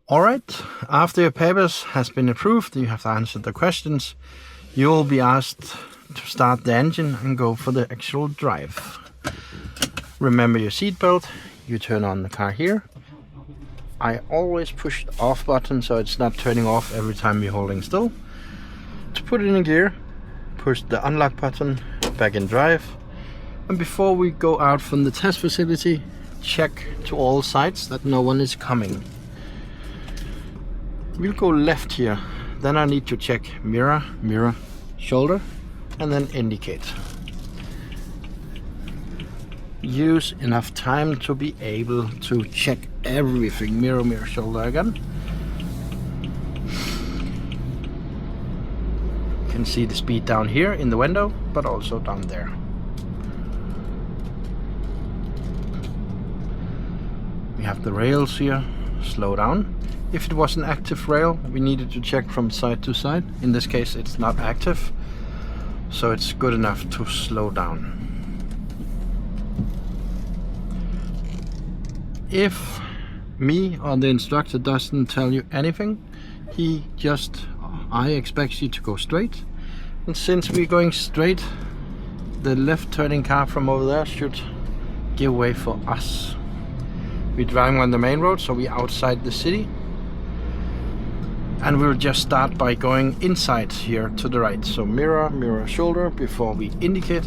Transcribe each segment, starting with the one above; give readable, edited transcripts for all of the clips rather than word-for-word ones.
Alright, after your papers has been approved, you have answered the questions, you will be asked to start the engine and go for the actual drive. Remember your seatbelt, you turn on the car here. I always push the off button so it's not turning off every time you're holding still. To put it in gear, push the unlock button, back in drive. And before we go out from the test facility, check to all sides that no one is coming. We'll go left here, then I need to check mirror, shoulder, and then indicate. Use enough time to be able to check everything, mirror, shoulder again. You can see the speed down here in the window, but also down there. We have the rails here, slow down. If it was an active rail, we needed to check from side to side. In this case, it's not active, so it's good enough to slow down. If me or the instructor doesn't tell you anything, I expect you to go straight. And since we're going straight, the left turning car from over there should give way for us. We're driving on the main road, so we're outside the city. And we'll just start by going inside here to the right. So mirror, shoulder before we indicate.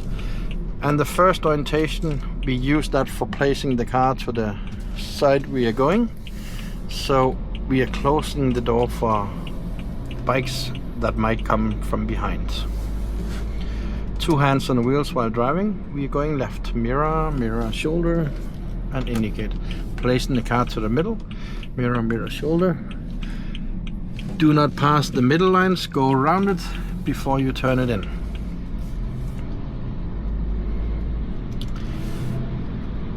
And the first orientation, we use that for placing the car to the side we are going. So we are closing the door for bikes that might come from behind. 2 hands on the wheels while driving. We are going left, mirror, shoulder, and indicate. Placing the car to the middle, mirror, shoulder. Do not pass the middle lines, go around it before you turn it in.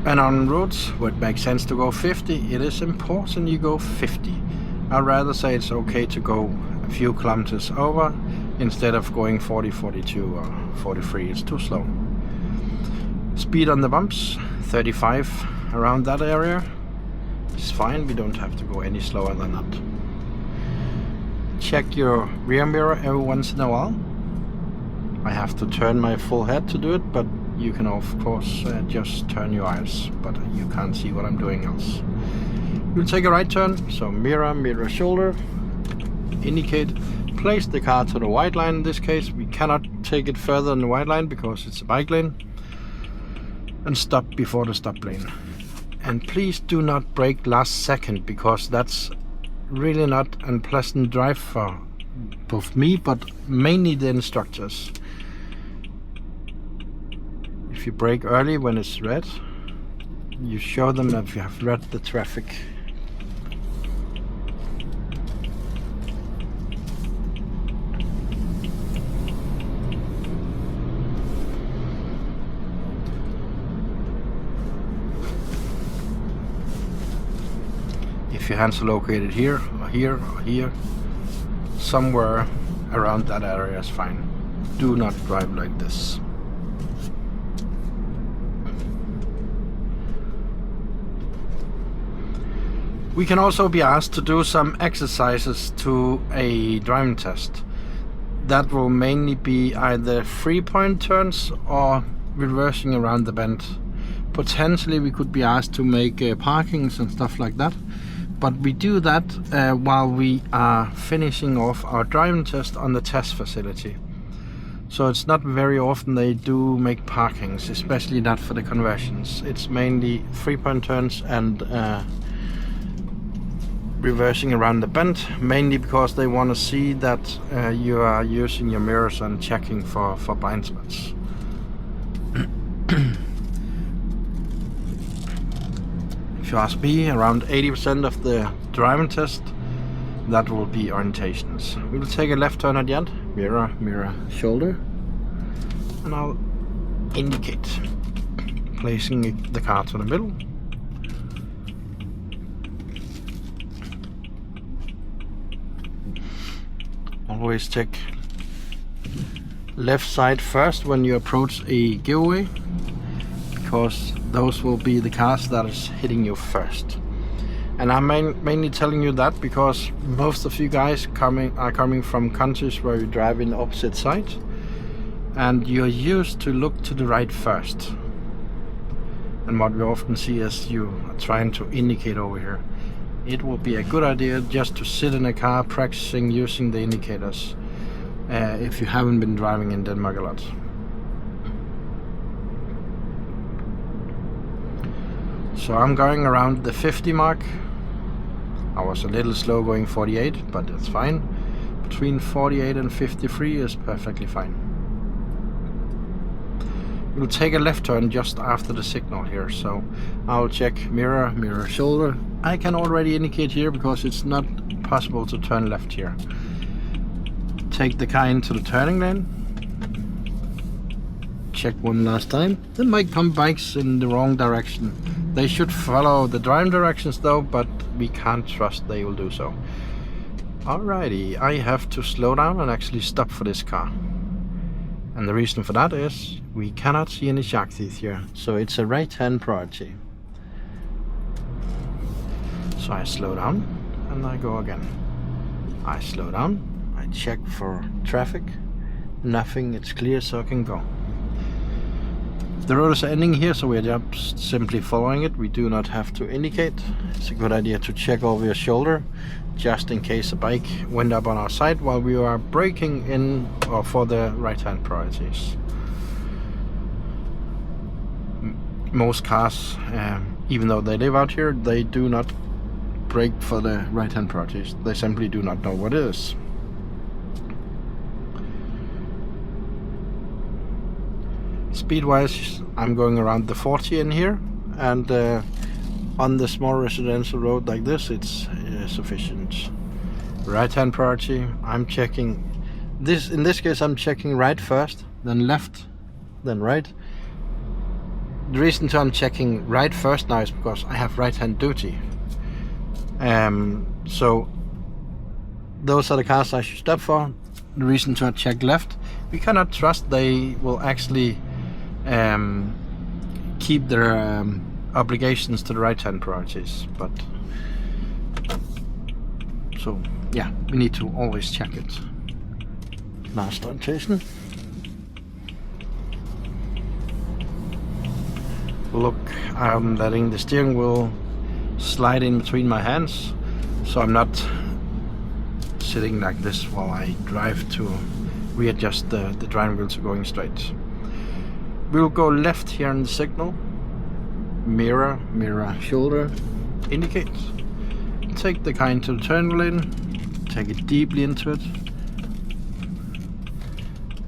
And on roads where it makes sense to go 50, it is important you go 50. I'd rather say it's okay to go a few kilometers over instead of going 40, 42 or 43, it's too slow. Speed on the bumps, 35 around that area. It's fine, we don't have to go any slower than that. Check your rear mirror every once in a while. I have to turn my full head to do it, but you can of course just turn your eyes, but you can't see what I'm doing else. We'll take a right turn, so mirror, shoulder, indicate, place the car to the white line. In this case, we cannot take it further than the white line because it's a bike lane, and stop before the stop lane. And please do not brake last second, because that's really not a pleasant drive for both me, but mainly the instructors. If you brake early when it's red, you show them that you have read the traffic. If your hands are located here, or here, somewhere around that area is fine. Do not drive like this. We can also be asked to do some exercises to a driving test. That will mainly be either 3-point turns or reversing around the bend. Potentially we could be asked to make parkings and stuff like that. But we do that while we are finishing off our driving test on the test facility. So it's not very often they do make parkings, especially not for the conversions. It's mainly 3-point turns and reversing around the bend, mainly because they want to see that you are using your mirrors and checking for blind spots. If you ask me, around 80% of the driving test, that will be orientations. We'll take a left turn at the end, mirror, shoulder, and I'll indicate, placing the car to the middle. Always check left side first when you approach a giveaway, because those will be the cars that is hitting you first. And I'm mainly telling you that because most of you guys are coming from countries where you drive in the opposite side, and you're used to look to the right first. And what we often see is you are trying to indicate over here. It will be a good idea just to sit in a car practicing using the indicators if you haven't been driving in Denmark a lot. So I'm going around the 50 mark. I was a little slow going 48, but it's fine. Between 48 and 53 is perfectly fine. We'll take a left turn just after the signal here, so I'll check mirror, mirror, shoulder. I can already indicate here because it's not possible to turn left here. Take the car into the turning lane. Check one last time. There might come bikes in the wrong direction. They should follow the driving directions though, but we can't trust they will do so. Alrighty, I have to slow down and actually stop for this car. And the reason for that is we cannot see any shark teeth here, so it's a right-hand priority. So I slow down and I go again. I slow down, I check for traffic, nothing, it's clear, so I can go. The road is ending here, so we're just simply following it. We do not have to indicate. It's a good idea to check over your shoulder just in case a bike went up on our side while we are braking in or for the right-hand priorities. Most cars, even though they live out here, they do not brake for the right-hand priorities. They simply do not know what it is. Speed-wise, I'm going around the 40 in here, and on the small residential road like this, it's sufficient. Right-hand priority, I'm checking this. In this case, I'm checking right first, then left, then right. The reason I'm checking right first now is because I have right-hand duty. So those are the cars I should stop for. The reason to check left, we cannot trust they will actually keep their obligations to the right-hand priorities, but so yeah, we need to always check it. Last orientation. Look, I'm letting the steering wheel slide in between my hands, so I'm not sitting like this while I drive to readjust the driving wheel to going straight. We'll go left here on the signal. Mirror, mirror, shoulder, indicate. Take the car into the turn lane, take it deeply into it.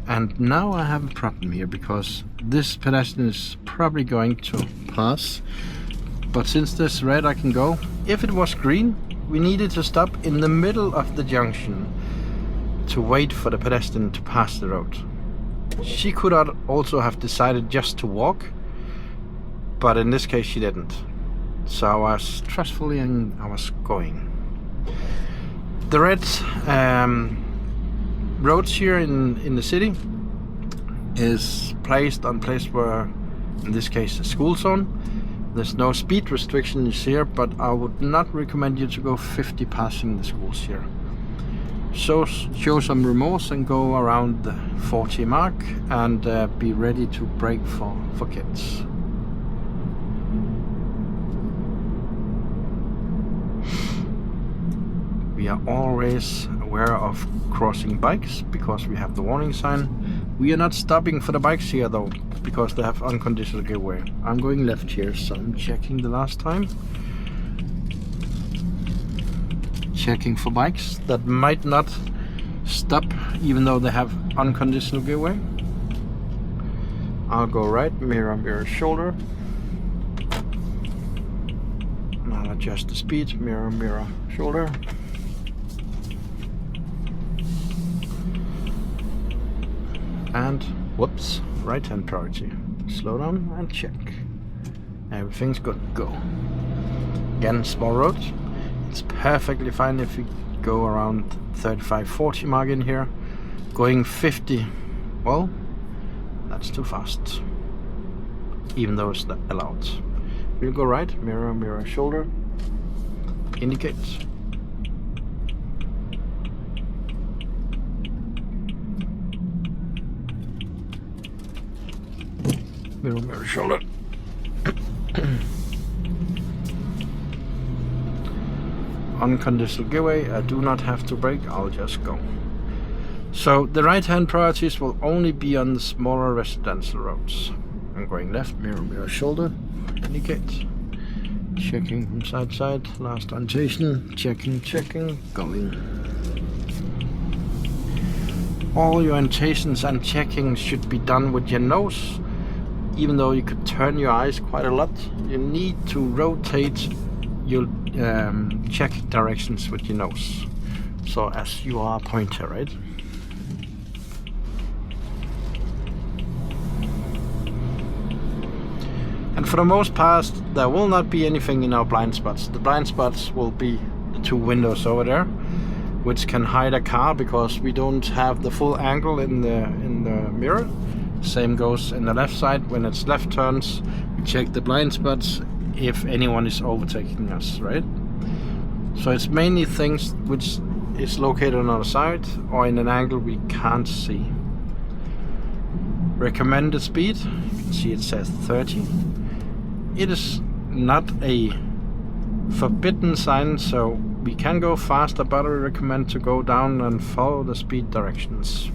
And now I have a problem here because this pedestrian is probably going to pass. But since this is red, I can go. If it was green, we needed to stop in the middle of the junction to wait for the pedestrian to pass the road. She could also have decided just to walk, but in this case she didn't. So I was trustfully and I was going. The red roads here in the city is placed on place where, in this case, a school zone. There's no speed restrictions here, but I would not recommend you to go 50 passing the schools here. So show some remorse and go around the 40 mark and be ready to brake for kids. We are always aware of crossing bikes because we have the warning sign. We are not stopping for the bikes here though, because they have unconditional giveaway. I'm going left here, so I'm checking the last time. Checking for bikes that might not stop even though they have unconditional giveaway. I'll go right, mirror, mirror, shoulder. I'll adjust the speed, mirror, mirror, shoulder. And whoops, right hand priority. Slow down and check. Everything's good, go. Again, small road. It's perfectly fine if you go around 35-40 mark in here. Going 50, well, that's too fast. Even though it's not allowed. We'll go right, mirror, mirror, shoulder. indicate. Mirror, shoulder. Unconditional giveaway, I do not have to brake, I'll just go. So the right hand priorities will only be on the smaller residential roads. I'm going left, mirror, shoulder, indicate. Checking from side to side, last orientation, checking, going. All your orientations and checking should be done with your nose. Even though you could turn your eyes quite a lot, you need to rotate your check directions with your nose. So as you are a pointer, right? And for the most part, there will not be anything in our blind spots. The blind spots will be the two windows over there, which can hide a car because we don't have the full angle in the mirror. Same goes in the left side. When it's left turns, we check the blind spots if anyone is overtaking us, right? So it's mainly things which is located on our side or in an angle we can't see. Recommended speed, you can see it says 30. It is not a forbidden sign, so we can go faster, but I recommend to go down and follow the speed directions.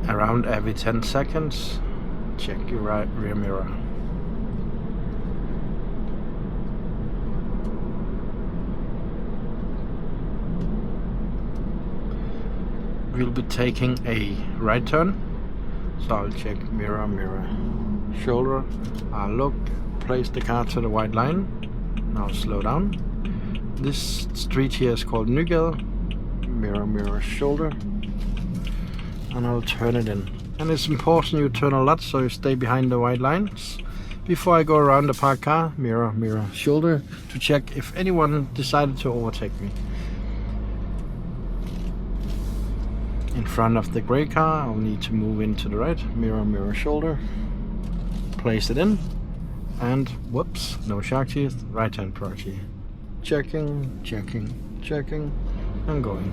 Around every 10 seconds, check your rear mirror. We'll be taking a right turn, so I'll check mirror, shoulder. I'll look, place the car to the white line. Now slow down. This street here is called Nygade. Mirror, shoulder. And I'll turn it in. And it's important you turn a lot so you stay behind the white lines. Before I go around the parked car, mirror, shoulder, to check if anyone decided to overtake me. In front of the grey car, I'll need to move into the right, mirror, shoulder, place it in, and whoops, no shark teeth, right hand priority. Checking, and going.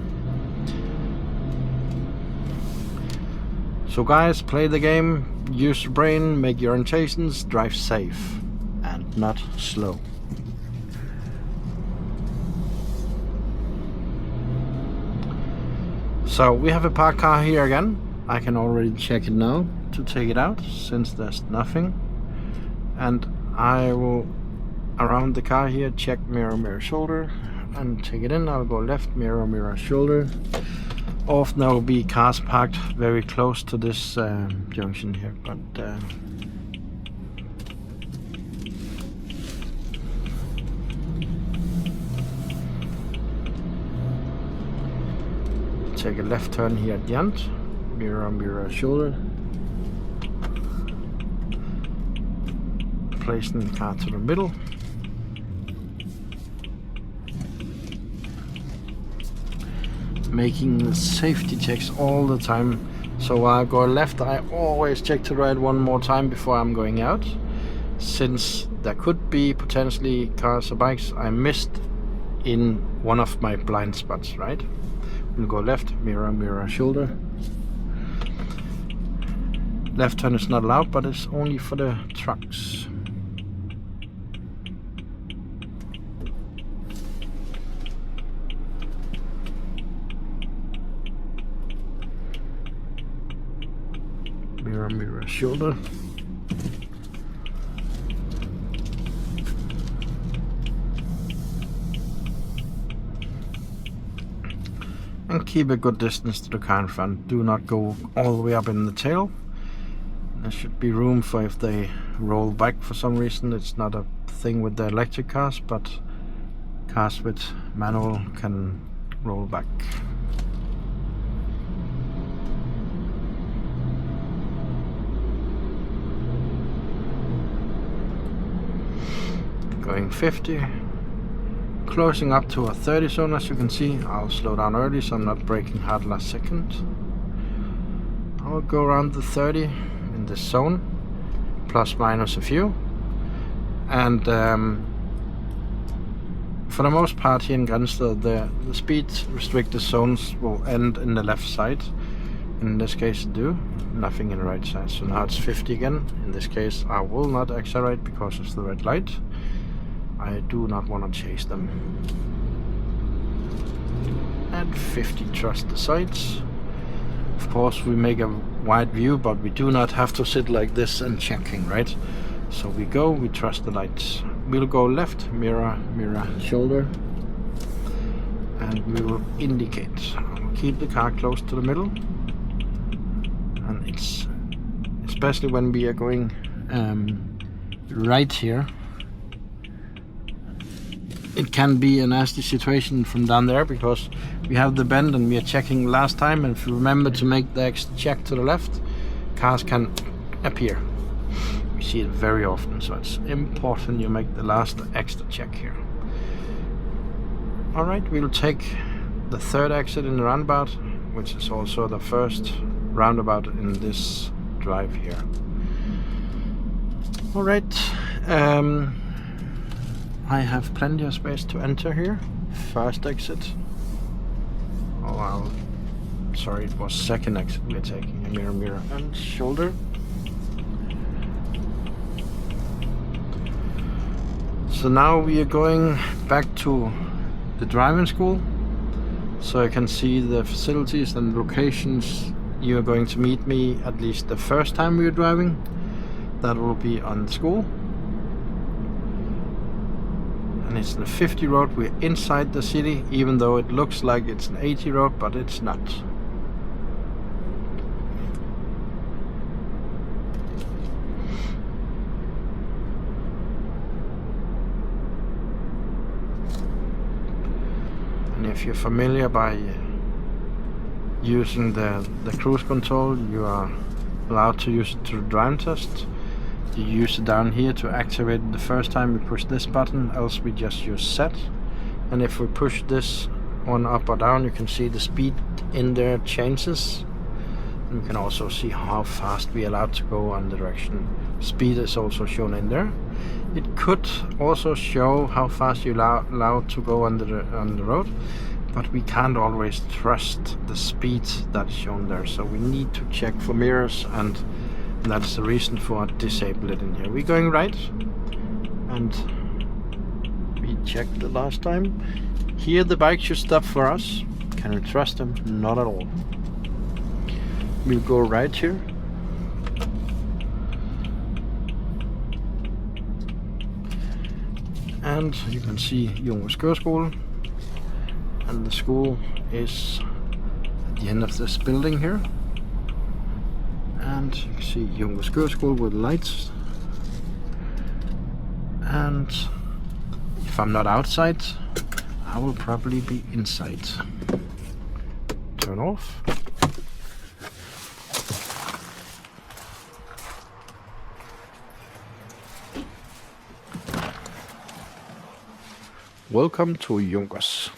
So guys, play the game, use your brain, make your orientations, drive safe and not slow. So we have a parked car here again. I can already check it now to take it out since there's nothing. And I will, around the car here, check mirror, shoulder and take it in. I'll go left, mirror, shoulder. Often there will be cars parked very close to this junction here, but take a left turn here at the end, mirror, shoulder. Placing the car to the middle. Making the safety checks all the time. So while I go left, I always check to right one more time before I'm going out, since there could be potentially cars or bikes I missed in one of my blind spots, right? We'll go left, mirror, shoulder. Left turn is not allowed, but it's only for the trucks. Mirror, shoulder. And keep a good distance to the car in front. Do not go all the way up in the tail. There should be room for if they roll back for some reason. It's not a thing with the electric cars, but cars with manual can roll back. Going 50, closing up to a 30 zone, as you can see. I'll slow down early so I'm not braking hard last second. I'll go around the 30 in this zone, plus minus a few. And for the most part here in Grænsted, the speed restricted zones will end in the left side. In this case do, nothing in the right side. So now it's 50 again. In this case I will not accelerate because it's the red light. I do not want to chase them. And 50, trust the sights. Of course we make a wide view, but we do not have to sit like this and checking, right? So we go, we trust the lights. We'll go left, mirror, mirror, shoulder. And we will indicate. I'll keep the car close to the middle. And it's especially when we are going right here, it can be a nasty situation from down there because we have the bend and we are checking last time, and if you remember to make the extra check to the left, cars can appear. We see it very often, so it's important you make the last extra check here. Alright, we'll take the third exit in the roundabout, which is also the first roundabout in this drive here. Alright, I have plenty of space to enter here. First exit. Oh, sorry, it was second exit we're taking. Mirror, mirror, and shoulder. So now we are going back to the driving school, so I can see the facilities and locations you are going to meet me at least the first time we are driving. That will be on school. And it's the 50 road. We're inside the city, even though it looks like it's an 80 road, but it's not. And if you're familiar by using the cruise control, you are allowed to use it to the drive test. You use it down here to activate it the first time we push this button, else we just use set. And if we push this one up or down, you can see the speed in there changes. And you can also see how fast we are allowed to go on the direction. Speed is also shown in there. It could also show how fast you're allowed to go on the road, but we can't always trust the speed that is shown there. So we need to check for mirrors, and that's the reason for disable it in here. We're going right, and we checked the last time. Here the bike should stop for us. Can we trust them? Not at all. We'll go right here. And you can see Jungens Køreskole, and the school is at the end of this building here. And you can see Jungens Køreskole with lights. And if I'm not outside, I will probably be inside. Turn off. Welcome to Jungens.